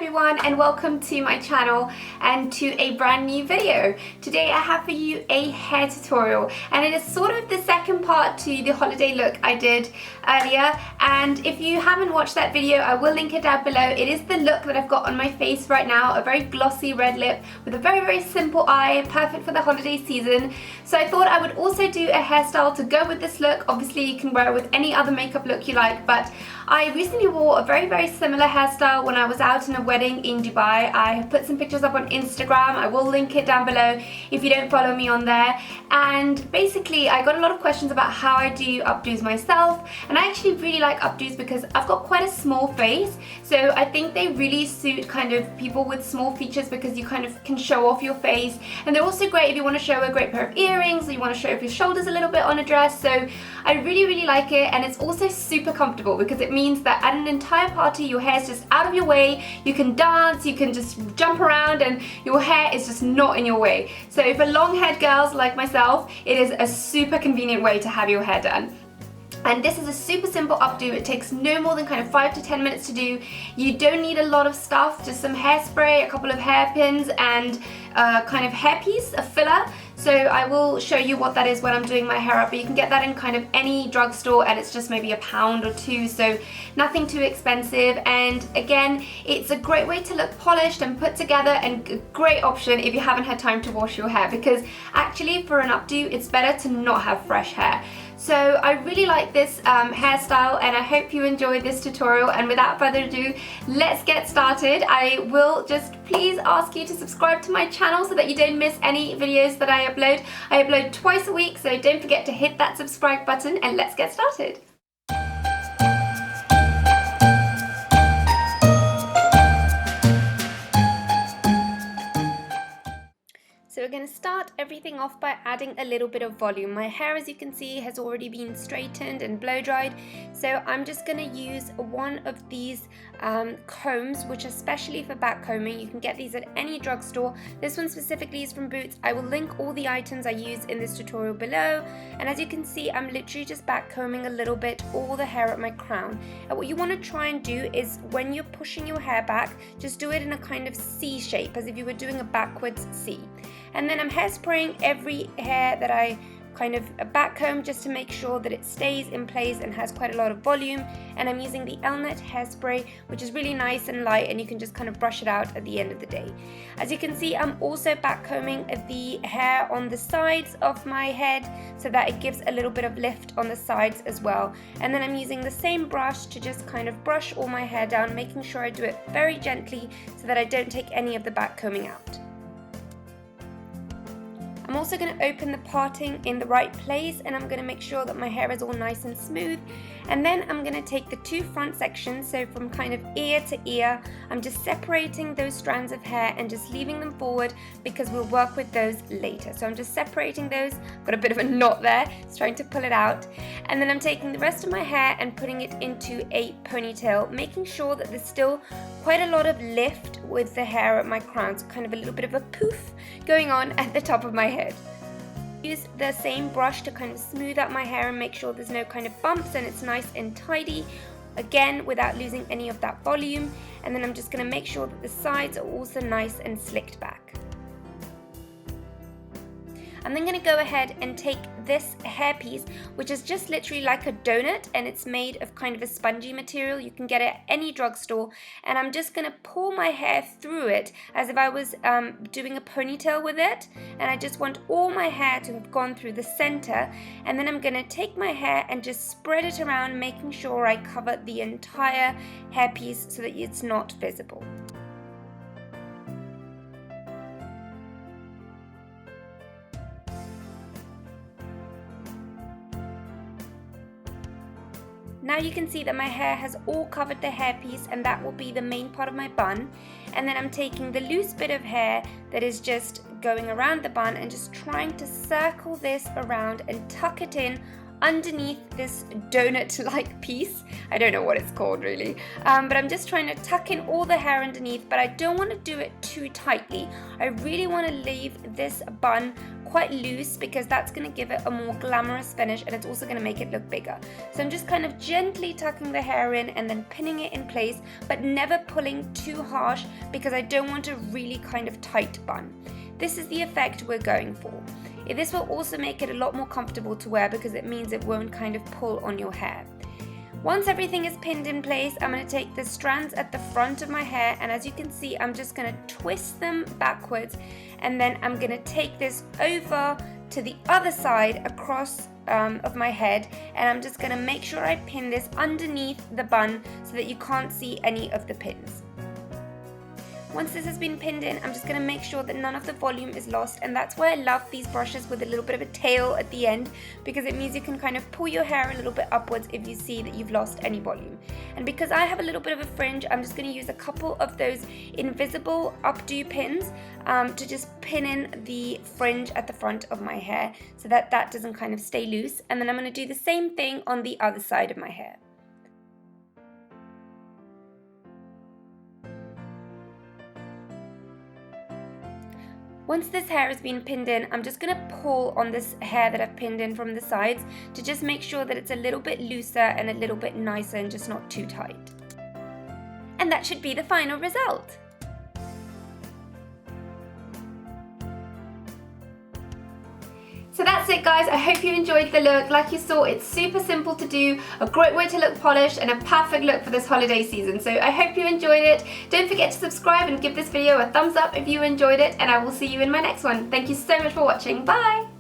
everyone, and welcome to my channel and to a brand new video. Today I have for you a hair tutorial, and it is sort of the second part to the holiday look I did earlier. And if you haven't watched that video, I will link it down below. It is the look that I've got on my face right now, a very glossy red lip with a very simple eye, perfect for the holiday season. So I thought I would also do a hairstyle to go with this look. Obviously you can wear it with any other makeup look you like, but I recently wore a very similar hairstyle when I was out in a wedding in Dubai. I have put some pictures up on Instagram. I will link it down below if you don't follow me on there. And basically I got a lot of questions about how I do updos myself, and I actually really like updos because I've got quite a small face, so I think they really suit kind of people with small features because you kind of can show off your face, and they're also great if you want to show a great pair of earrings or you want to show off your shoulders a little bit on a dress. So I really like it, and it's also super comfortable because it means that at an entire party your hair is just out of your way, you can dance, you can just jump around, and your hair is just not in your way. So for long-haired girls like myself, it is a super convenient way to have your hair done. And this is a super simple updo. It takes no more than kind of 5 to 10 minutes to do. You don't need a lot of stuff, just some hairspray, a couple of hairpins, and kind of hairpiece, a filler. So I will show you what that is when I'm doing my hair up, but you can get that in kind of any drugstore, and it's just maybe £1 or £2, so nothing too expensive. And again, it's a great way to look polished and put together, and a great option if you haven't had time to wash your hair, because actually for an updo it's better to not have fresh hair. So I really like this hairstyle, and I hope you enjoyed this tutorial. And without further ado, let's get started. I will just please ask you to subscribe to my channel so that you don't miss any videos that I upload. I upload twice a week, so don't forget to hit that subscribe button, and let's get started. So we're going to start everything off by adding a little bit of volume. My hair, as you can see, has already been straightened and blow dried, so I'm just going to use one of these combs, which are specially for back combing. You can get these at any drugstore. This one specifically is from Boots. I will link all the items I use in this tutorial below. And as you can see, I'm literally just back combing a little bit all the hair at my crown. And what you want to try and do is, when you're pushing your hair back, just do it in a kind of C shape, as if you were doing a backwards C. And then I'm hairspraying every hair that I kind of back comb, just to make sure that it stays in place and has quite a lot of volume. And I'm using the Elnet hairspray, which is really nice and light, and you can just kind of brush it out at the end of the day. As you can see, I'm also back combing the hair on the sides of my head so that it gives a little bit of lift on the sides as well. And then I'm using the same brush to just kind of brush all my hair down, making sure I do it very gently so that I don't take any of the back combing out. I'm also going to open the parting in the right place, and I'm going to make sure that my hair is all nice and smooth. And then I'm going to take the two front sections, so from kind of ear to ear, I'm just separating those strands of hair and just leaving them forward because we'll work with those later. So I'm just separating those. Got a bit of a knot there, just trying to pull it out. And then I'm taking the rest of my hair and putting it into a ponytail, making sure that there's still quite a lot of lift with the hair at my crown, so kind of a little bit of a poof going on at the top of my head. Use the same brush to kind of smooth out my hair and make sure there's no kind of bumps and it's nice and tidy, again without losing any of that volume. And then I'm just going to make sure that the sides are also nice and slicked back. I'm then going to go ahead and take this hairpiece, which is just literally like a donut, and it's made of kind of a spongy material. You can get it at any drugstore, and I'm just going to pull my hair through it as if I was doing a ponytail with it. And I just want all my hair to have gone through the center, and then I'm going to take my hair and just spread it around, making sure I cover the entire hairpiece so that it's not visible. Now you can see that my hair has all covered the hairpiece, and that will be the main part of my bun. And then I'm taking the loose bit of hair that is just going around the bun and just trying to circle this around and tuck it in underneath this donut-like piece. I don't know what it's called really, but I'm just trying to tuck in all the hair underneath, but I don't want to do it too tightly. I really want to leave this bun quite loose because that's going to give it a more glamorous finish, and it's also going to make it look bigger. So I'm just kind of gently tucking the hair in and then pinning it in place, but never pulling too harsh because I don't want a really kind of tight bun. This is the effect we're going for. This will also make it a lot more comfortable to wear because it means it won't kind of pull on your hair. Once everything is pinned in place, I'm going to take the strands at the front of my hair, and as you can see, I'm just going to twist them backwards, and then I'm going to take this over to the other side across of my head, and I'm just going to make sure I pin this underneath the bun so that you can't see any of the pins. Once this has been pinned in, I'm just going to make sure that none of the volume is lost, and that's why I love these brushes with a little bit of a tail at the end, because it means you can kind of pull your hair a little bit upwards if you see that you've lost any volume. And because I have a little bit of a fringe, I'm just going to use a couple of those invisible updo pins to just pin in the fringe at the front of my hair so that that doesn't kind of stay loose. And then I'm going to do the same thing on the other side of my hair. Once this hair has been pinned in, I'm just going to pull on this hair that I've pinned in from the sides to just make sure that it's a little bit looser and a little bit nicer and just not too tight. And that should be the final result. So that's it guys, I hope you enjoyed the look. Like you saw, it's super simple to do, a great way to look polished, and a perfect look for this holiday season. So I hope you enjoyed it. Don't forget to subscribe and give this video a thumbs up if you enjoyed it, and I will see you in my next one. Thank you so much for watching, bye!